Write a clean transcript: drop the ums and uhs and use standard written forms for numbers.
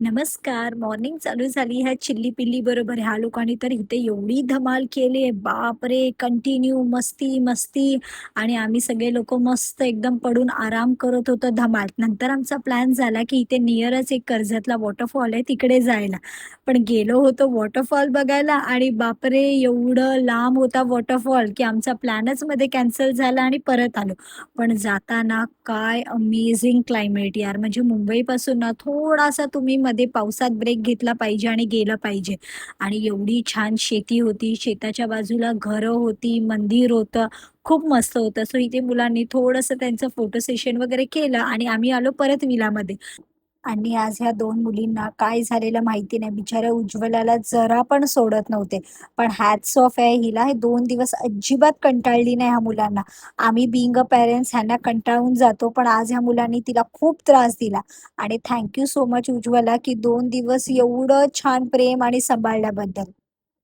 नमस्कार. मॉर्निंग चालू झाली ह्या चिल्ली-पिल्ली बरोबर. ह्या लोकांनी तर इथे एवढी धमाल केली आहे. बापरे! कंटिन्यू मस्ती, मस्ती आणि आम्ही सगळे लोकं मस्त एकदम पडून आराम करत होतो धमाल. नंतर आमचा प्लॅन झाला, की इथे नियरच एक कर्जतला वॉटरफॉल आहे तिकडे जायला. पण गेलो होतो वॉटरफॉल बघायला आणि बापरे! एवढं लांब होता वॉटरफॉल, की आमचा प्लॅनच मध्ये कॅन्सल झाला आणि परत आलो. पण जाताना काय अमेझिंग क्लायमेट यार! म्हणजे मुंबईपासून ना थोडासा तुम्ही मध्ये पावसात ब्रेक घेतला पाहिजे आणि गेलं पाहिजे. आणि एवढी छान शेती होती, शेताच्या बाजूला घरं होती, मंदिर होतं. खूप मस्त होतं. सो इथे मुलांनी थोडंसं त्यांचं फोटो सेशन वगैरे केलं आणि आम्ही आलो परत विलामध्ये. आणि आज ह्या 2 मुलींना काय झालेलं माहिती नाही. बिचाऱ्या उज्ज्वलाला जरा पण सोडत नव्हते. पण हॅट्स ऑफ आहे हिला. हे 2 दिवस अजिबात कंटाळली नाही ह्या मुलांना. आम्ही बीइंग अ पेरेंट्स ह्यांना कंटाळून जातो, पण आज ह्या मुलांनी तिला खूप त्रास दिला. आणि थँक सो मच उज्ज्वला, की 2 दिवस एवढं छान प्रेम आणि सांभाळल्याबद्दल.